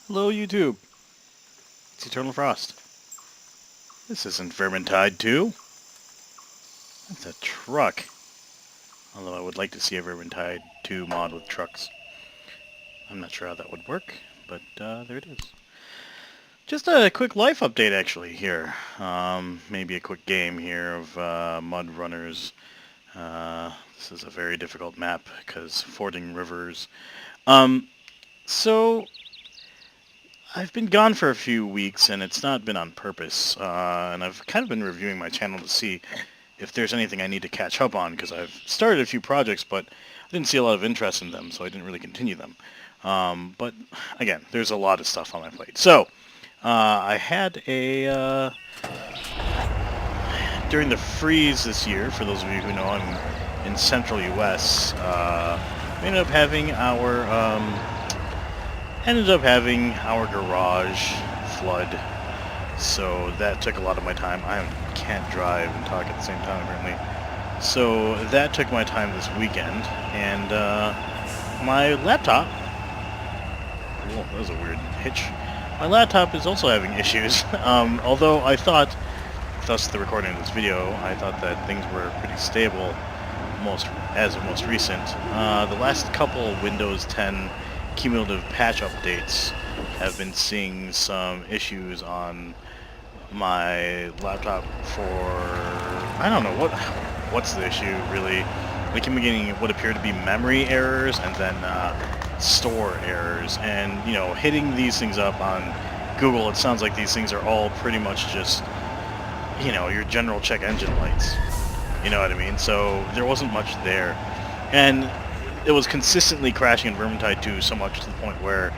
Hello, YouTube. It's Eternal Frost. This isn't Vermintide 2. That's a truck. Although I would like to see a Vermintide 2 mod with trucks. I'm not sure how that would work, but there it is. Just a quick life update, actually, here. Maybe a quick game here of MudRunners. This is a very difficult map, because fording rivers. So I've been gone for a few weeks, and it's not been on purpose, and I've kind of been reviewing my channel to see if there's anything I need to catch up on, because I've started a few projects, but I didn't see a lot of interest in them, so I didn't really continue them. But, again, there's a lot of stuff on my plate. So, I had a, during the freeze this year, for those of you who know, I'm in central U.S., we ended up having our garage flood, so that took a lot of my time. I can't drive and talk at the same time, apparently. So that took my time this weekend, and my laptop... Whoa, that was a weird hitch. My laptop is also having issues, although I thought, thus the recording of this video, I thought that things were pretty stable as of most recent. The last couple Windows 10 cumulative patch updates have been seeing some issues on my laptop for, I don't know what's the issue really. Like, I'm getting what appear to be memory errors and then store errors, and you know, hitting these things up on Google, it sounds like these things are all pretty much just, you know, your general check engine lights, you know what I mean? So there wasn't much there, and it was consistently crashing in Vermintide 2 so much to the point where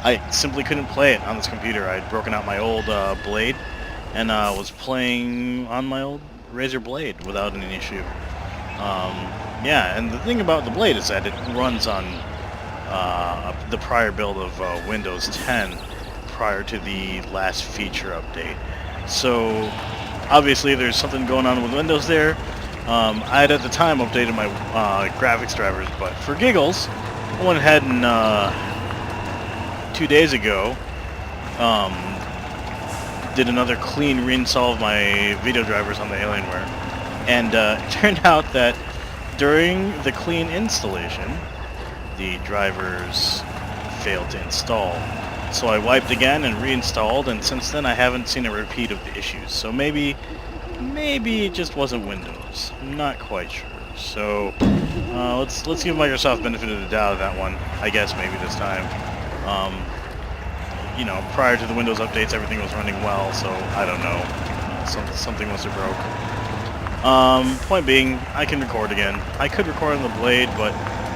I simply couldn't play it on this computer. I'd broken out my old Blade and was playing on my old Razer Blade without any issue. Yeah, and the thing about the Blade is that it runs on the prior build of Windows 10 prior to the last feature update. So obviously there's something going on with Windows there. I had at the time updated my graphics drivers, but for giggles, I went ahead and 2 days ago did another clean reinstall of my video drivers on the Alienware, and it turned out that during the clean installation, the drivers failed to install. So I wiped again and reinstalled, and since then I haven't seen a repeat of the issues. So maybe it just wasn't Windows. I'm not quite sure. So let's give Microsoft benefit of the doubt of that one. I guess maybe this time. You know, prior to the Windows updates, everything was running well. So I don't know. Something must have broke. Point being, I can record again. I could record on the Blade, but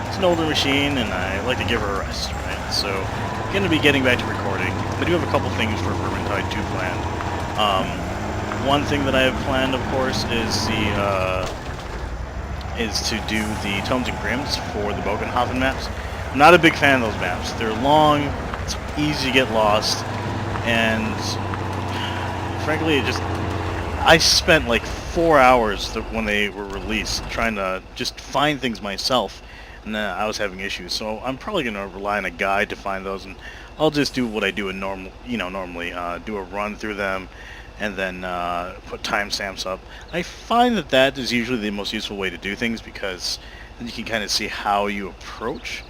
it's an older machine, and I like to give her a rest, right? So I'm going to be getting back to recording. I do have a couple things for Vermintide 2 planned. One thing that I have planned, of course, is to do the Tomes and Grims for the Bogenhofen maps. I'm not a big fan of those maps. They're long, it's easy to get lost, and frankly, I spent like 4 hours when they were released trying to just find things myself, and I was having issues. So I'm probably going to rely on a guide to find those, and I'll just do what I do in normally, do a run through them, and then put timestamps up. I find that is usually the most useful way to do things, because then you can kind of see how you approach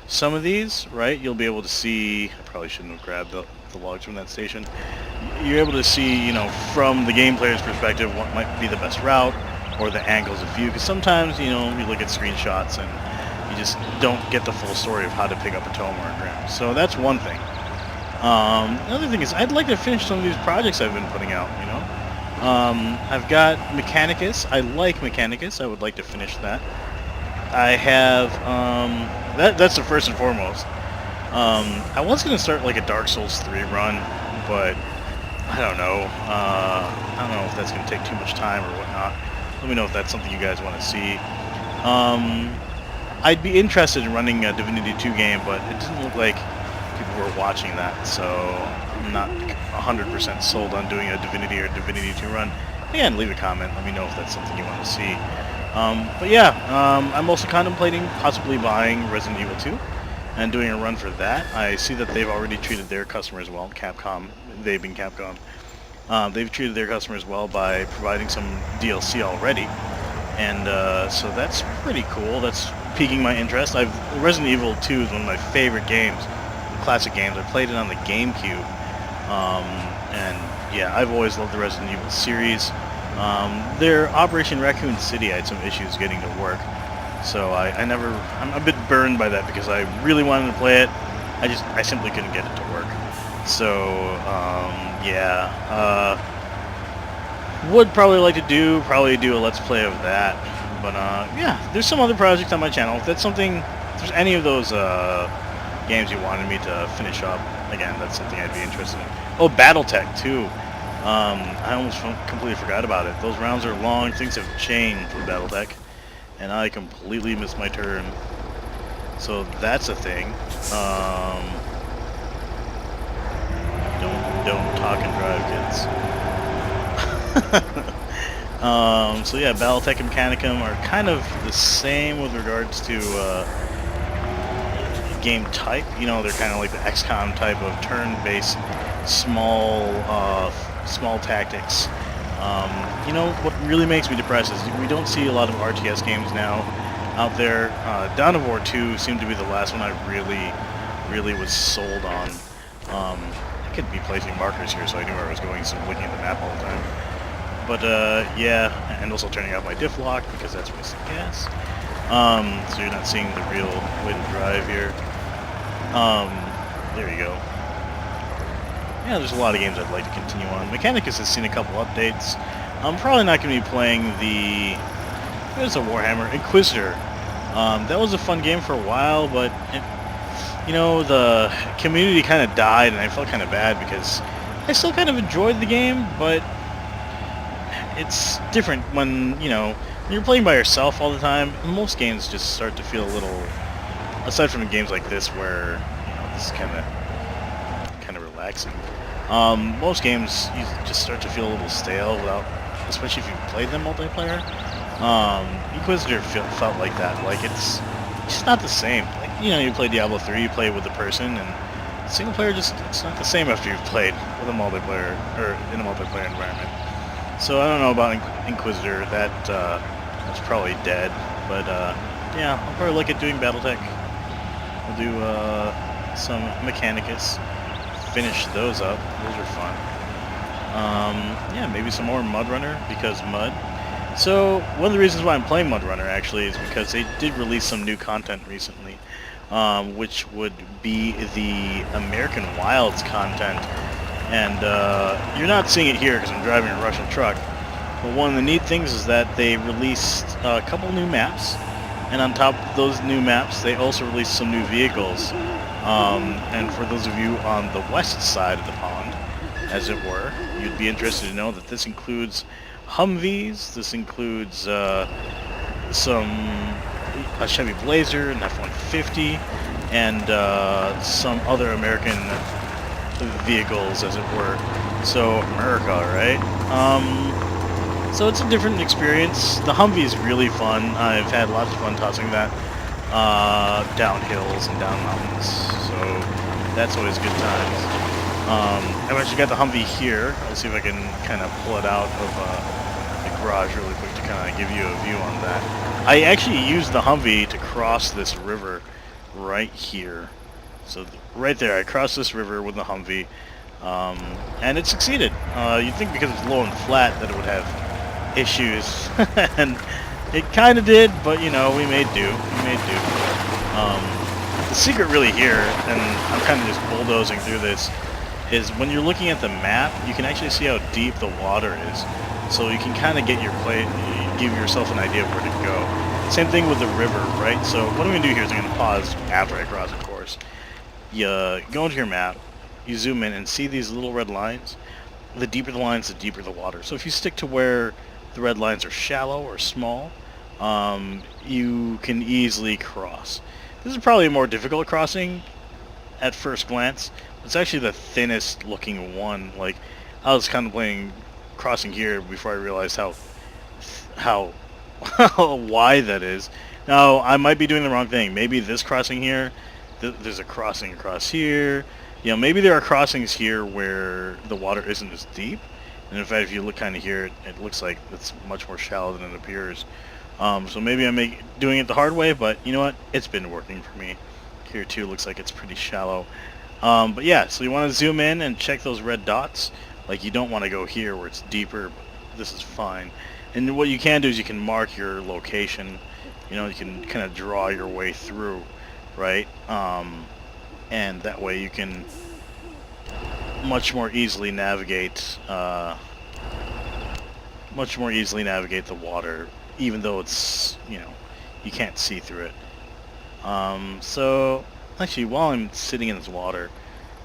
some of these, right? You'll be able to see, I probably shouldn't have grabbed the logs from that station. You're able to see, you know, from the game player's perspective, what might be the best route, or the angles of view, because sometimes, you know, you look at screenshots and you just don't get the full story of how to pick up a tome or a grim. So that's one thing. Another thing is, I'd like to finish some of these projects I've been putting out, you know. I've got Mechanicus. I like Mechanicus. I would like to finish that. I have, that's the first and foremost. I was going to start like a Dark Souls 3 run, but I don't know. I don't know if that's going to take too much time or whatnot. Let me know if that's something you guys want to see. I'd be interested in running a Divinity 2 game, but it doesn't look like people were watching that, so I'm not 100% sold on doing a Divinity or Divinity 2 run. Again, leave a comment. Let me know if that's something you want to see. But yeah, I'm also contemplating possibly buying Resident Evil 2. and doing a run for that. I see that they've already treated their customers well. Capcom, they being Capcom, they've treated their customers well by providing some DLC already, and so that's pretty cool. That's piquing my interest. Resident Evil 2 is one of my favorite games, classic games. I played it on the GameCube, and yeah, I've always loved the Resident Evil series. Their Operation Raccoon City, I had some issues getting to work, so I'm a bit burned by that because I really wanted to play it. I simply couldn't get it to work. So, yeah, would probably like to do a Let's Play of that. But, yeah, there's some other projects on my channel. If that's something, if there's any of those, games you wanted me to finish up, again, that's something I'd be interested in. Oh, Battletech, too. I almost completely forgot about it. Those rounds are long, things have changed with Battletech, and I completely missed my turn. So that's a thing. Don't talk and drive, kids. So yeah, Battletech and Mechanicum are kind of the same with regards to game type. You know, they're kind of like the XCOM type of turn-based, small tactics. You know, what really makes me depressed is we don't see a lot of RTS games now out there. Dawn of War 2 seemed to be the last one I really was sold on. I could be placing markers here so I knew where I was going, so I'm looking at the map all the time. But, yeah, and also turning off my diff lock because that's wasting gas. So you're not seeing the real way to drive here. There you go. Yeah, there's a lot of games I'd like to continue on. Mechanicus has seen a couple updates. I'm probably not going to be playing there's a Warhammer Inquisitor. That was a fun game for a while, but you know, the community kind of died, and I felt kind of bad because I still kind of enjoyed the game, but it's different when, you know, when you're playing by yourself all the time. Most games just start to feel a little, aside from games like this where, you know, this is kind of relaxing. Most games you just start to feel a little stale without, especially if you played them multiplayer. Inquisitor felt like that. Like it's just not the same. Like, you know, you play Diablo 3, you play it with a person, and single player it's not the same after you've played with a multiplayer or in a multiplayer environment. So I don't know about Inquisitor. That's probably dead. But yeah, I'll probably look at doing BattleTech. We'll do some Mechanicus. Finish those up. Those are fun. Yeah, maybe some more MudRunner because Mud. So one of the reasons why I'm playing MudRunner actually is because they did release some new content recently, which would be the American Wilds content. And you're not seeing it here because I'm driving a Russian truck. But one of the neat things is that they released a couple new maps, and on top of those new maps, they also released some new vehicles. And for those of you on the west side of the pond, as it were, you'd be interested to know that this includes Hummvees, this includes a Chevy Blazer, an F-150, and some other American vehicles, as it were. So, America, right? So it's a different experience. The Hummvee is really fun. I've had lots of fun tossing that down hills and down mountains, so that's always good times. I've actually got the Hummvee here. I'll see if I can kind of pull it out of the garage really quick to kind of give you a view on that. I actually used the Hummvee to cross this river right here. So right there, I crossed this river with the Hummvee, and it succeeded. You'd think because it's low and flat that it would have issues, and it kind of did, but you know, we made do. The secret really here, and I'm kind of just bulldozing through this, is when you're looking at the map, you can actually see how deep the water is. So you can kind of give yourself an idea of where to go. Same thing with the river, right? So what I'm going to do here is I'm going to pause after I cross, of course. You go into your map, you zoom in and see these little red lines. The deeper the lines, the deeper the water. So if you stick to where the red lines are shallow or small, you can easily cross. This is probably a more difficult crossing at first glance. It's actually the thinnest looking one. Like, I was contemplating crossing here before I realized how wide that is. Now, I might be doing the wrong thing. Maybe this crossing here there's a crossing across here. You know, maybe there are crossings here where the water isn't as deep. And in fact, if you look kind of here, it looks like it's much more shallow than it appears. So maybe I'm doing it the hard way, but you know what? It's been working for me. Here too looks like it's pretty shallow. But yeah, so you want to zoom in and check those red dots. Like you don't want to go here where it's deeper, but this is fine. And what you can do is you can mark your location. You know, you can kind of draw your way through, right? And that way you can much more easily navigate the water, even though it's, you know, you can't see through it. So actually, while I'm sitting in this water,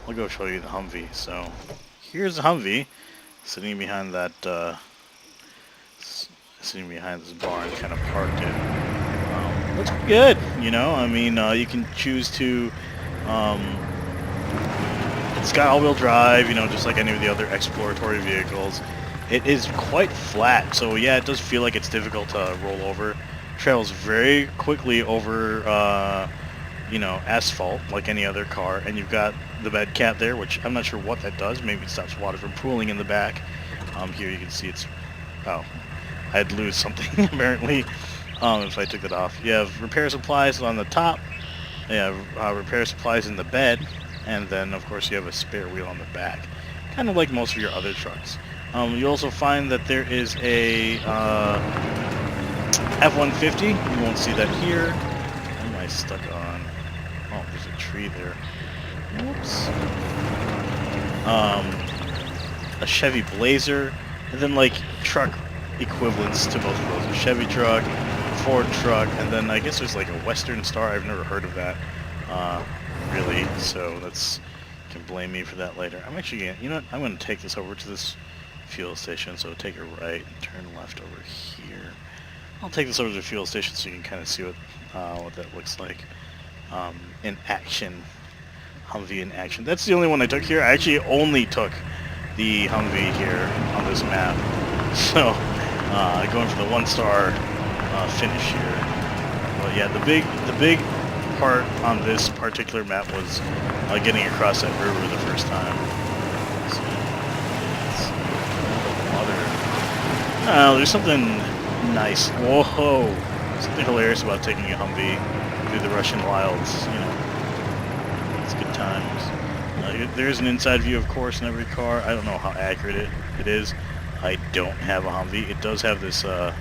I'll go show you the Humvee. So here's the Humvee sitting behind that sitting behind this barn, kind of parked in. Looks good, you know. I mean, you can choose to. It's got all-wheel drive, you know, just like any of the other exploratory vehicles. It is quite flat, so yeah, it does feel like it's difficult to roll over. Travels very quickly over, you know, asphalt like any other car, and you've got the bed cap there, which I'm not sure what that does. Maybe it stops water from pooling in the back. Here you can see it's. Oh, I'd lose something apparently if I took that off. You have repair supplies on the top. You have repair supplies in the bed, and then of course you have a spare wheel on the back, kind of like most of your other trucks. You also find that there is a F-150. You won't see that here. What am I stuck on? Oh, there's a tree there. Whoops. A Chevy Blazer, and then like truck equivalents to both of those. A Chevy truck, Ford truck, and then I guess there's like a Western Star. I've never heard of that, really. So that's, you can blame me for that later. I'm actually gonna, you know what? I'm gonna take this over to this fuel station. So take a right and turn left over here. I'll take this over to the fuel station so you can kind of see what that looks like in action. Humvee in action. That's the only one I took here. I actually only took the Humvee here on this map. So going for the 1-star finish here. But yeah, the big part on this particular map was getting across that river the first time. So, water. Oh, there's something nice. Whoa! Something hilarious about taking a Humvee through the Russian wilds. You know, it's good times. There's an inside view, of course, in every car. I don't know how accurate it is. I don't have a Humvee. It does have this. I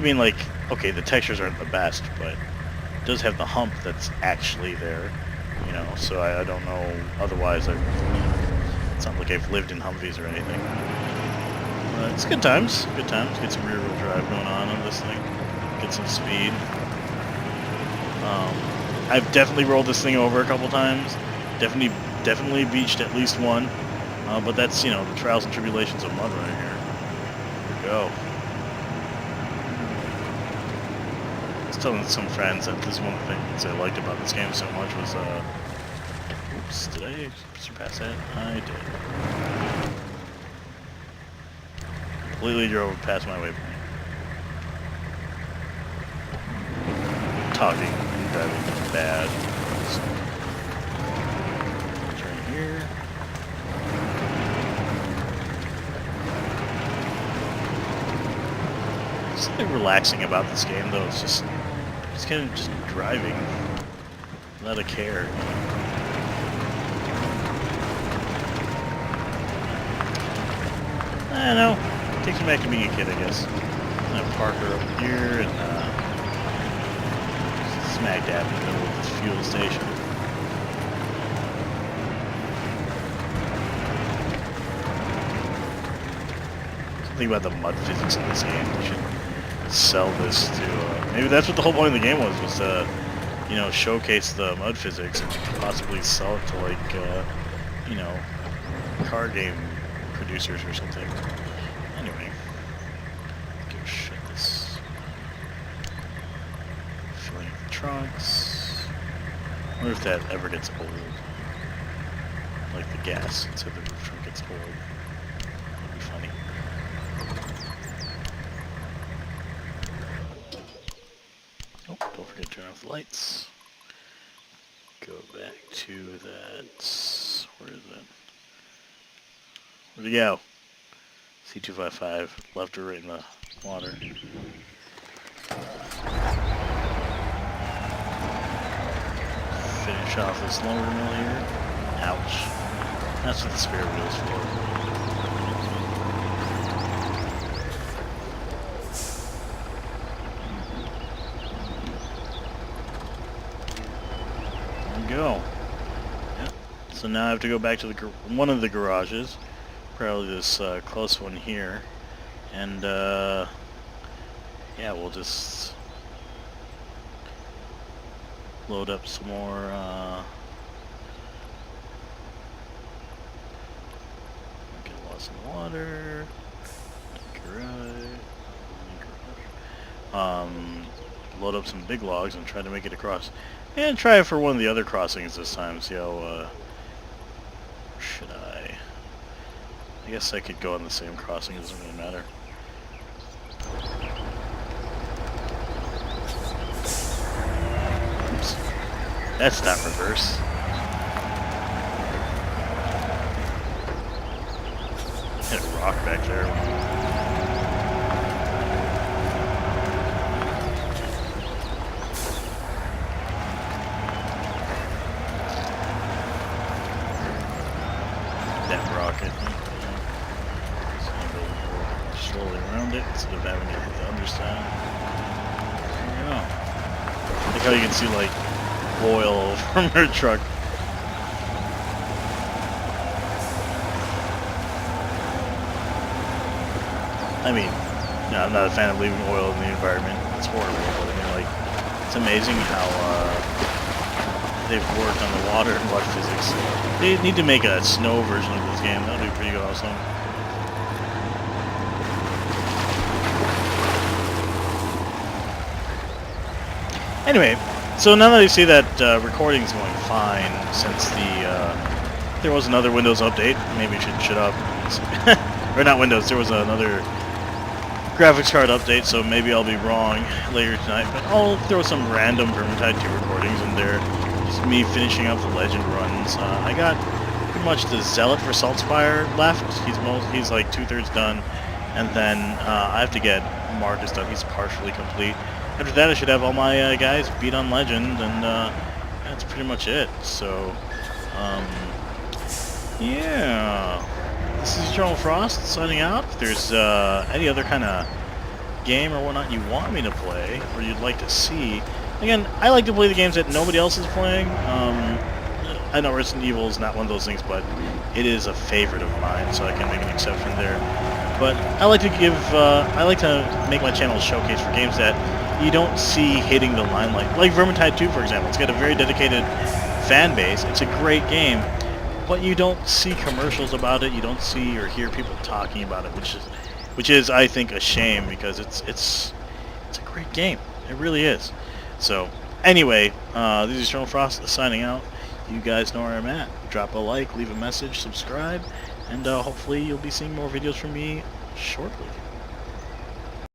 mean, like, okay, the textures aren't the best, but it does have the hump that's actually there. You know, so I don't know. Otherwise, it's not like I've lived in Humvees or anything. It's good times. Good times. Get some rear-wheel drive going on this thing. Get some speed. I've definitely rolled this thing over a couple times. Definitely beached at least one. But that's, you know, the trials and tribulations of MudRunner here. Here we go. I was telling some friends that this is one of the things I liked about this game so much was, oops, did I surpass that? I did. Completely drove past my waypoint. Talking and driving bad. Turn here. Something relaxing about this game, though. It's just kind of just driving, not a care. I don't know. Takes me back to being a kid, I guess. I'm gonna park her over here and smack dab in the middle of this fuel station. Something about the mud physics in this game. We should sell this to. Maybe that's what the whole point of the game was to, you know, showcase the mud physics and possibly sell it to like, you know, car game producers or something. Anyway, go shut this. Filling the trunks. I wonder if that ever gets old. Like the gas inside the roof trunk gets old. That'd be funny. Oh, don't forget to turn off the lights. Go to that. Where is it? Where'd it go? C255, left or right in the water. Finish off this lumber mill here. Ouch. That's what the spare wheel's for. There we go. Yep. So now I have to go back to the one of the garages. Probably this close one here. And yeah, we'll just load up some more get lost in the water. Load up some big logs and try to make it across. And try it for one of the other crossings this time. See how should I guess I could go on the same crossing, it doesn't really matter. Oops. That's not reverse. Hit a rock back there. That rocket. Slowly around it instead of having it hit the underside. There you go. Like how you can see like oil from her truck. I mean, no, I'm not a fan of leaving oil in the environment. It's horrible. But I mean, like, it's amazing how they've worked on the water and water physics. They need to make a snow version of this game. That would be pretty awesome. Anyway, so now that I see that recording's going fine, since there was another Windows update, maybe I should shut up. Or not Windows, there was another graphics card update, so maybe I'll be wrong later tonight, but I'll throw some random Vermintide 2 recordings in there. Just me finishing up the Legend runs. I got pretty much the Zealot for Saltspire left. He's like 2/3 done, and then I have to get Marcus done. He's partially complete. After that, I should have all my guys beat on Legend, and that's pretty much it. So, yeah. This is Eternal Frost signing out. If there's any other kind of game or whatnot you want me to play, or you'd like to see, again, I like to play the games that nobody else is playing. I know Resident Evil is not one of those things, but it is a favorite of mine, so I can make an exception there. But I like to make my channel a showcase for games that you don't see hitting the limelight. Like Vermintide 2, for example. It's got a very dedicated fan base. It's a great game, but you don't see commercials about it. You don't see or hear people talking about it, which is I think a shame, because it's a great game. It really is. So anyway, this is Eternal Frost signing out. You guys know where I'm at. Drop a like, leave a message, subscribe, and hopefully you'll be seeing more videos from me shortly.